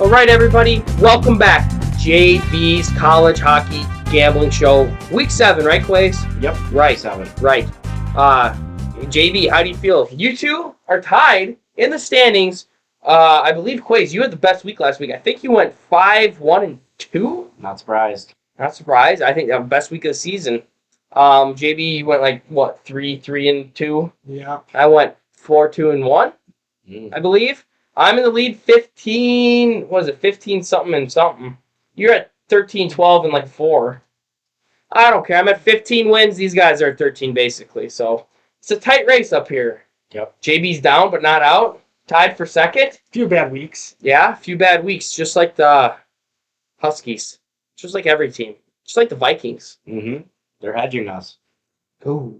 All right, everybody, welcome back. JB's College Hockey Gambling Show, Week 7, right, Quays? Yep. Right. 7. Right. JB, how do you feel? You two are tied in the standings. I believe, Quays, you had the best week last week. I think you went 5-1-2. Not surprised. Not surprised. I think that was the best week of the season. JB, you went like, what, 3-3-2? Yeah. I went 4-2-1, Mm. I believe. I'm in the lead 15, what is it, 15 something and something. You're at 13, 12 and like 4. I don't care. I'm at 15 wins. These guys are at 13 basically. So it's a tight race up here. Yep. JB's down but not out. Tied for second. Few bad weeks. Yeah, a few bad weeks, just like the Huskies. Just like every team. Just like the Vikings. Mm-hmm. They're hedging us. Ooh.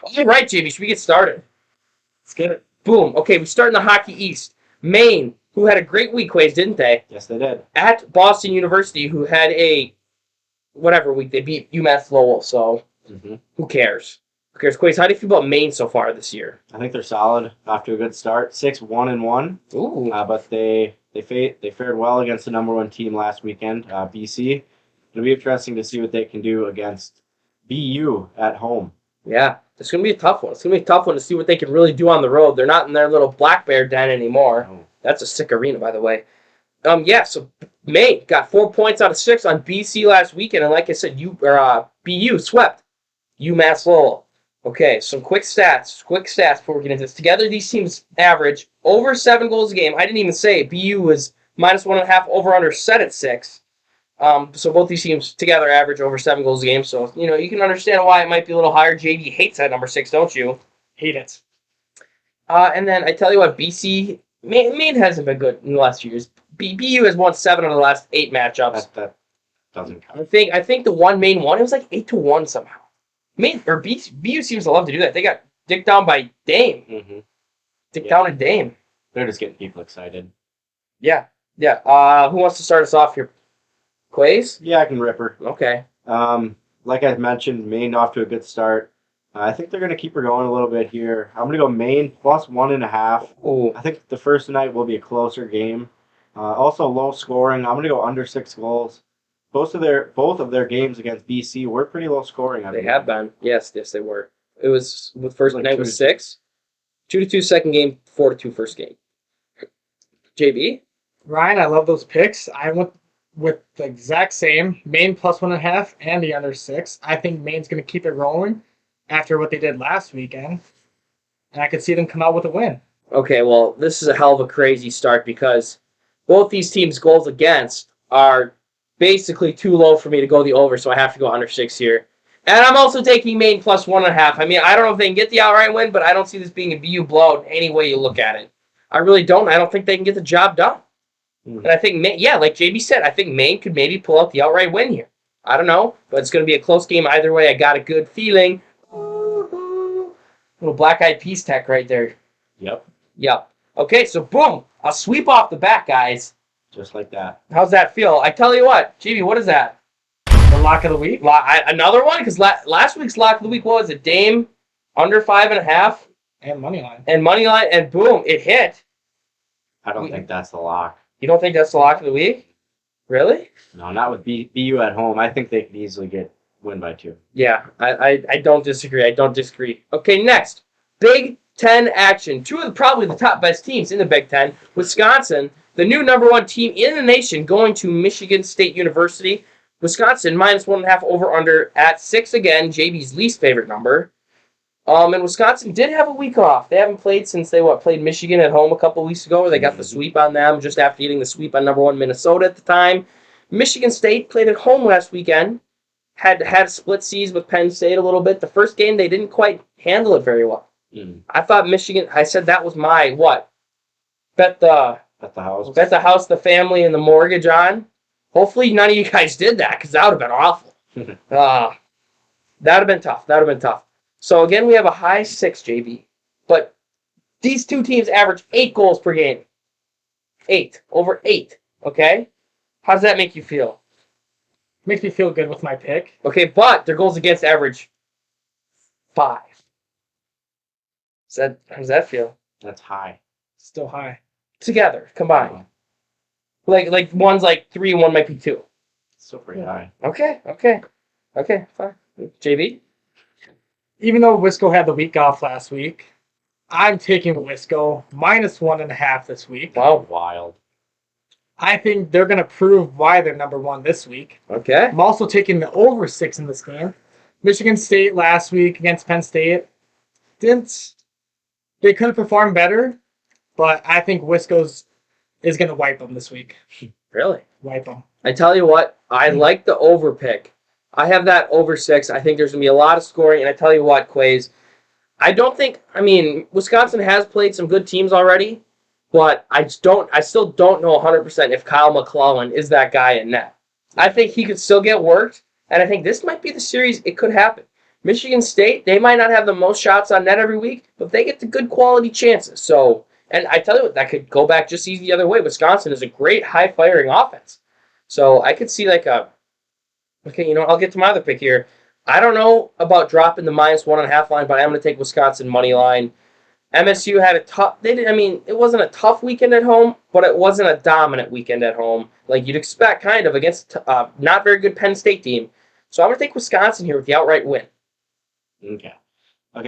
All right, JB, should we get started? Let's get it. Boom. Okay, we start in the Hockey East. Maine, who had a great week, Quays, didn't they? Yes, they did. At Boston University, who had a whatever week. They beat UMass Lowell, so Mm-hmm. who cares? Who cares? Quays, how do you feel about Maine so far this year? I think they're solid. Off to a good start. 6-1-1. Ooh. But they fared well against the number 1 team last weekend, BC. It'll be interesting to see what they can do against BU at home. Yeah, it's going to be a tough one. It's going to be a tough one to see what they can really do on the road. They're not in their little Black Bear den anymore. Oh. That's a sick arena, by the way. Yeah, so Maine got 4 points out of 6 on BC last weekend, and like I said, BU swept UMass Lowell. Okay, some quick stats before we get into this. Together, these teams average over 7 goals a game. I didn't even say it. BU was -1.5 over/under set at 6. So both these teams together average over 7 goals a game. So, you can understand why it might be a little higher. JD hates that number 6, don't you? Hate it. And then I tell you what, Maine hasn't been good in the last few years. BU has won 7 of the last 8 matchups. That doesn't count. I think the one Maine won, it was like 8-1 somehow. BU seems to love to do that. They got dicked down by Dame. Mm-hmm. Dicked down at Dame. They're just getting people excited. Yeah. Who wants to start us off here? Quays? Yeah, I can rip her. Okay. Like I mentioned, Maine off to a good start. I think they're going to keep her going a little bit here. I'm going to go Maine +1.5. Ooh. I think the first night will be a closer game. Also low scoring. I'm going to go under 6 goals. Both of their games against BC were pretty low scoring. They have been. Yes, they were. It was, the first Like night was 6. 2-2 second game, 4-2 first game. JB? Ryan, I love those picks. I went with the exact same. Maine +1.5 and the under 6. I think Maine's going to keep it rolling after what they did last weekend. And I could see them come out with a win. Okay, well, this is a hell of a crazy start because both these teams' goals against are basically too low for me to go the over, so I have to go under 6 here. And I'm also taking Maine +1.5. I mean, I don't know if they can get the outright win, but I don't see this being a BU blowout any way you look at it. I really don't. I don't think they can get the job done. And I think, like JB said, I think Maine could maybe pull out the outright win here. I don't know, but it's going to be a close game either way. I got a good feeling. Little Black Eyed Peas tech right there. Yep. Okay, so boom. A sweep off the bat, guys. Just like that. How's that feel? I tell you what, JB, what is that? The lock of the week. Another one? Because last week's lock of the week, what was it? Dame under 5.5 And money line. and money line, and boom, it hit. I don't think that's the lock. You don't think that's the lock of the week? Really? No, not with BU at home. I think they could easily win by 2. Yeah, I don't disagree. Okay, next. Big Ten action. Probably the top best teams in the Big Ten. Wisconsin, the new number 1 team in the nation, going to Michigan State University. Wisconsin -1.5 over/under at 6 again. JB's least favorite number. And Wisconsin did have a week off. They haven't played since they played Michigan at home a couple weeks ago. They got the sweep on them just after getting the sweep on number 1 Minnesota at the time. Michigan State played at home last weekend. Had split seas with Penn State a little bit. The first game they didn't quite handle it very well. I thought Michigan. I said that was my what? Bet the house, the family, and the mortgage on. Hopefully none of you guys did that because that would have been awful. That would have been tough. So again, we have a high 6, JB. But these two teams average 8 goals per game. 8. Over 8. Okay? How does that make you feel? Makes me feel good with my pick. Okay, but their goals against average 5. How does that feel? That's high. Still high. together combined. Like one's like 3 and one might be 2. Still pretty high. Okay, fine. JB? Even though Wisco had the week off last week, I'm taking Wisco -1.5 this week. Wow. Wild. I think they're going to prove why they're number one this week. Okay. I'm also taking the over 6 in this game. Michigan State last week against Penn State they could have performed better, but I think Wisco's is going to wipe them this week. Really? Wipe them. I tell you what, I like the over pick. I have that over 6. I think there's going to be a lot of scoring, and I tell you what, Quays, Wisconsin has played some good teams already, but I still don't know 100% if Kyle McClellan is that guy in net. I think he could still get worked, and I think this might be the series it could happen. Michigan State, they might not have the most shots on net every week, but they get the good quality chances. So, and I tell you what, that could go back just easy the other way. Wisconsin is a great high-firing offense. So I could see I'll get to my other pick here. I don't know about dropping the -1.5 line, but I'm going to take Wisconsin money line. MSU had a tough. It wasn't a tough weekend at home, but it wasn't a dominant weekend at home like you'd expect, kind of against not very good Penn State team. So I'm going to take Wisconsin here with the outright win. Okay.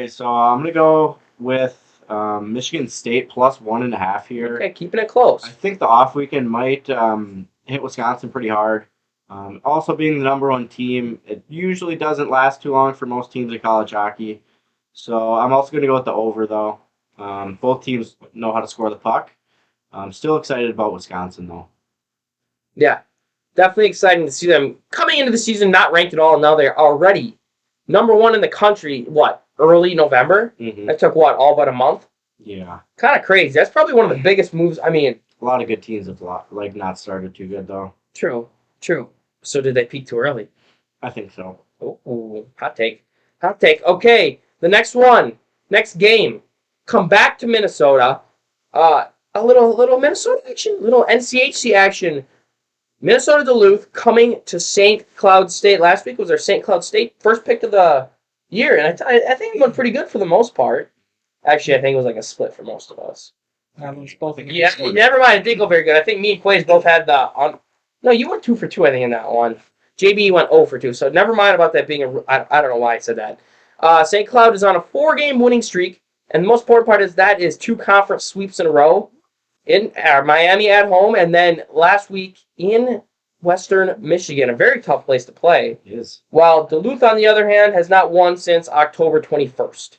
So I'm gonna go with Michigan State +1.5 here. Okay, keeping it close. I think the off weekend might hit Wisconsin pretty hard. Also, being the number one team, it usually doesn't last too long for most teams in college hockey. So I'm also going to go with the over, though. Both teams know how to score the puck. I'm still excited about Wisconsin, though. Yeah, definitely exciting to see them coming into the season not ranked at all. Now they're already number one in the country, early November? Mm-hmm. That took, all but a month? Yeah. Kind of crazy. That's probably one of the biggest moves. A lot of good teams have not started too good, though. True. So did they peak too early? I think so. Oh, hot take. Okay, the next game. Come back to Minnesota. A little Minnesota action, little NCHC action. Minnesota Duluth coming to St. Cloud State. Last week was our St. Cloud State first pick of the year, and I think it went pretty good for the most part. Actually, I think it was like a split for most of us. Yeah, never mind. It didn't go very good. I think me and Quays both had No, you went 2 for 2, I think, in that one. JB went 0 for 2, so never mind about that being I don't know why I said that. St. Cloud is on a 4-game winning streak, and the most important part is 2 conference sweeps in a row. In Miami at home, and then last week in Western Michigan, a very tough place to play. It is. While Duluth, on the other hand, has not won since October 21st.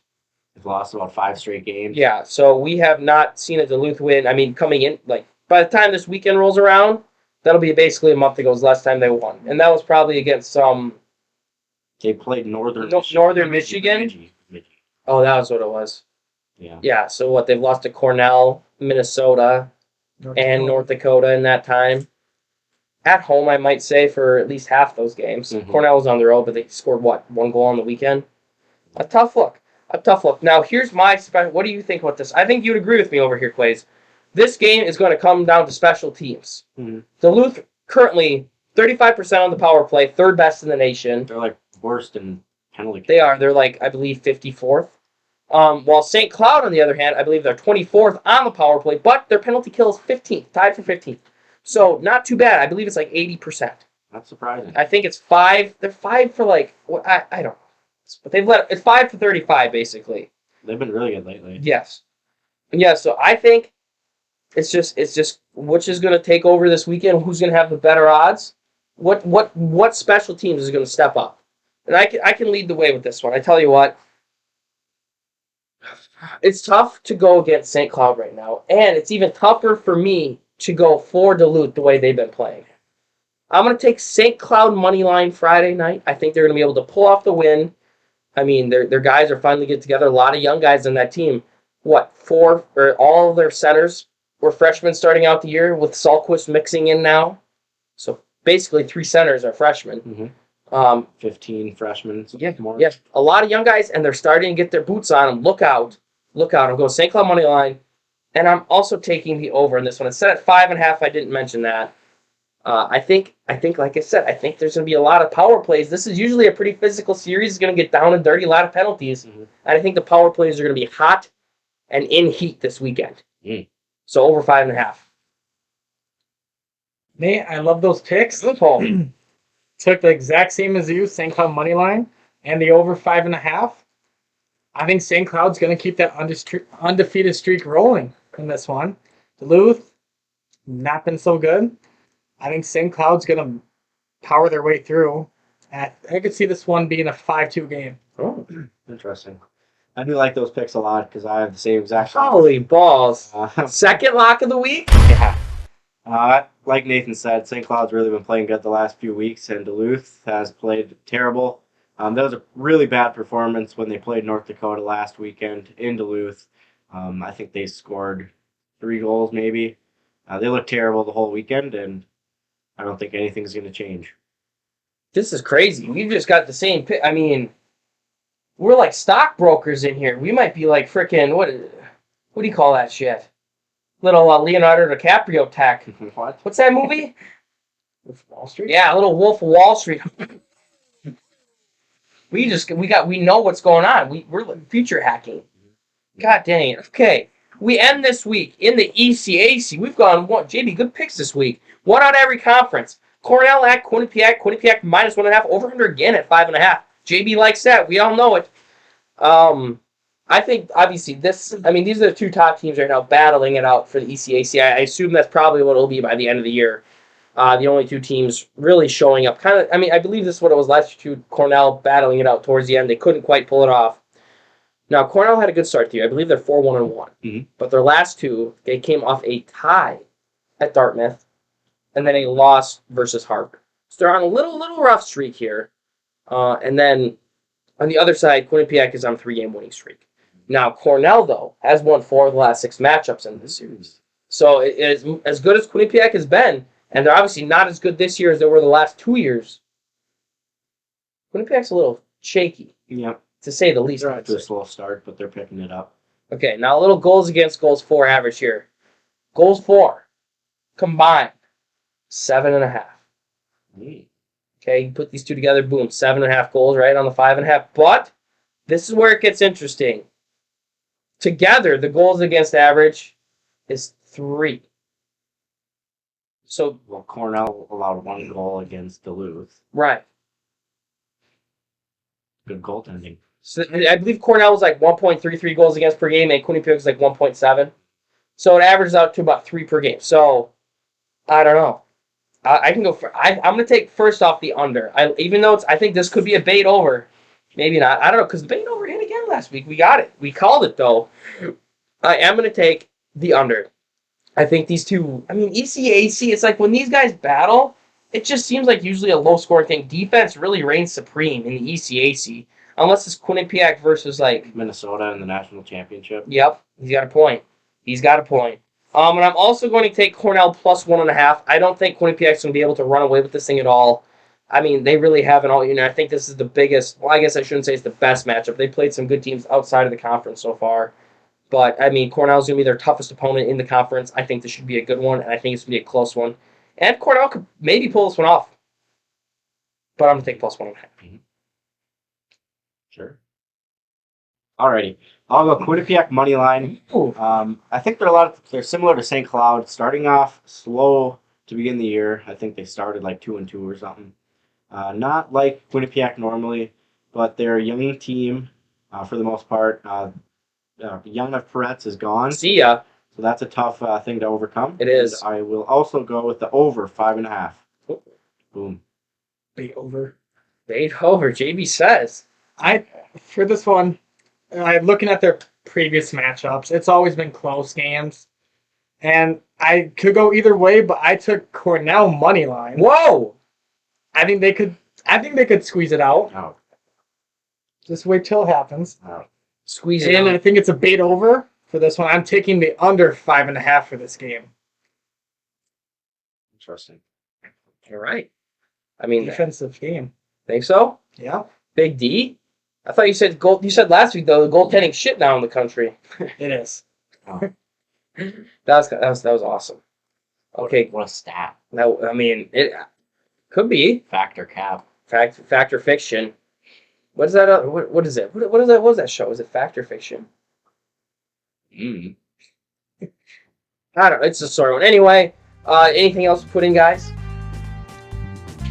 They've lost about 5 straight games. Yeah, so we have not seen a Duluth win. Coming in, by the time this weekend rolls around, that'll be basically a month ago was the last time they won. And that was probably against some... They played Northern Michigan? Oh, that was what it was. Yeah. Yeah, so they've lost to Cornell, Minnesota, and North Dakota in that time. At home, I might say, for at least half those games. Mm-hmm. Cornell was on the road, but they scored, 1 goal on the weekend? A tough look. Now, here's my... What do you think about this? I think you'd agree with me over here, Quays. This game is going to come down to special teams. Mm-hmm. Duluth, currently, 35% on the power play, 3rd best in the nation. They're, worst in penalty. They are. They're, I believe, 54th. While St. Cloud, on the other hand, I believe they're 24th on the power play, but their penalty kill is 15th, tied for 15th. So not too bad. I believe it's 80%. That's surprising. I think it's 5. They're 5 for I don't know. But it's 5 for 35, basically. They've been really good lately. Yes. Yeah, so I think it's just which is going to take over this weekend, who's going to have the better odds, what special teams is going to step up. And I can lead the way with this one. I tell you what, it's tough to go against St. Cloud right now, and it's even tougher for me to go for Duluth the way they've been playing. I'm going to take St. Cloud money line Friday night. I think they're going to be able to pull off the win. Their guys are finally getting together. A lot of young guys on that team. All of their centers were freshmen starting out the year with Salquist mixing in now. So basically 3 centers are freshmen. Mm-hmm. 15 freshmen. More. Yeah, a lot of young guys, and they're starting to get their boots on them. Look out. I'm going St. Cloud money line, and I'm also taking the over in this one. It's set at 5.5. I didn't mention that. I think, like I said, I think there's going to be a lot of power plays. This is usually a pretty physical series. It's going to get down and dirty, a lot of penalties. Mm-hmm. And I think the power plays are going to be hot and in heat this weekend. Mm. So over 5.5. Nate, I love those picks. Good poll. Took the exact same as you, St. Cloud money line, and the over 5.5. I think St. Cloud's going to keep that undefeated streak rolling in this one. Duluth, not been so good. I think St. Cloud's going to power their way through. I could see this one being a 5-2 game. Oh, Interesting. I do like those picks a lot because I have the same exact. holy balls. Uh, Second lock of the week? yeah. Like Nathan said, St. Cloud's really been playing good the last few weeks, and Duluth has played terrible. That was a really bad performance when they played North Dakota last weekend in Duluth. I think they scored 3 goals, maybe. They looked terrible the whole weekend, and I don't think anything's going to change. This is crazy. We've just got the same pick. I mean, we're like stockbrokers in here. We might be like freaking, what do you call that shit? Little Leonardo DiCaprio tech. What? What's that movie? Wall Street? Yeah, a little Wolf of Wall Street. we know what's going on. We're future hacking. God dang it. Okay. We end this week in the ECAC. We've gone one. JB, good picks this week. One out of every conference. Cornell at Quinnipiac. Quinnipiac minus 1.5. Over under again at 5.5. JB likes that. We all know it. I think obviously these are the 2 top teams right now battling it out for the ECAC. I assume that's probably what it'll be by the end of the year. The only 2 teams really showing up. I believe this is what it was last year too. Cornell battling it out towards the end. They couldn't quite pull it off. Now, Cornell had a good start to the year. I believe they're 4-1-1. Mm-hmm. But their last 2, they came off a tie at Dartmouth and then a loss versus Harvard. So they're on a little rough streak here. And then on the other side, Quinnipiac is on a 3-game winning streak. Now, Cornell, though, has won 4 of the last 6 matchups in this series. So it is as good as Quinnipiac has been, and they're obviously not as good this year as they were the last 2 years. Quinnipiac's a little shaky. Yep. To say the least. They're off to a slow start, but they're picking it up. Okay, now a little goals against goals for average here. Goals for combined 7.5. Okay, you put these 2 together, boom, 7.5 goals right on the 5.5. But this is where it gets interesting. Together, the goals against average is 3. So Cornell allowed 1 goal against Duluth. right. Good goaltending. So I believe Cornell was like 1.33 goals against per game, and Quinnipiac was like 1.7. So it averages out to about 3 per game. So I don't know. I can go for. I'm going to take first off the under. Even though I think this could be a bait over. Maybe not. I don't know because the bait over hit again last week. We got it. We called it though. I am going to take the under. I think these 2. ECAC. It's like when these guys battle, it just seems like usually a low scoring thing. Defense really reigns supreme in the ECAC. Unless it's Quinnipiac versus like Minnesota in the national championship. Yep, he's got a point. And I'm also going to take Cornell plus 1.5. I don't think Quinnipiac's going to be able to run away with this thing at all. They really haven't all. I think this is the biggest. Well, I guess I shouldn't say it's the best matchup. They played some good teams outside of the conference so far. But, Cornell's going to be their toughest opponent in the conference. I think this should be a good one, and I think it's going to be a close one. And Cornell could maybe pull this one off. But I'm going to take plus 1.5. Mm-hmm. Sure. Alrighty. I'll go Quinnipiac money line. I think they're similar to St. Cloud, starting off slow to begin the year. I think they started like 2-2 or something. Not like Quinnipiac normally, but they're a young team for the most part. Young of Peretz is gone. See ya. So that's a tough thing to overcome. It is. And I will also go with the over 5.5. Oh. Boom. Bait over. Bait over, JB says. For this one, looking at their previous matchups, it's always been close games. And I could go either way, but I took Cornell money line. Whoa! I think they could squeeze it out. Oh. Just wait till it happens. Oh. Squeeze it And out. I think it's a bait over for this one. I'm taking the under 5.5 for this game. Interesting. You're right. Defensive game. Think so? Yeah, Big D? I thought you said you said last week though the goaltending shit now in the country. it is. Oh. That was awesome. Okay, What a stat. it could be Factor cap. fact or fiction. What is that? What is it? What is that? What was that show? Is it fact or fiction? Mm. I don't know. It's a sore one. Anyway, anything else to put in, guys?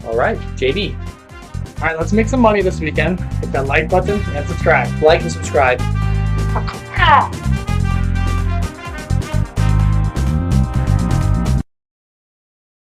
All right, JB, All right, let's make some money this weekend. Hit that like button and subscribe. like and subscribe. Ah.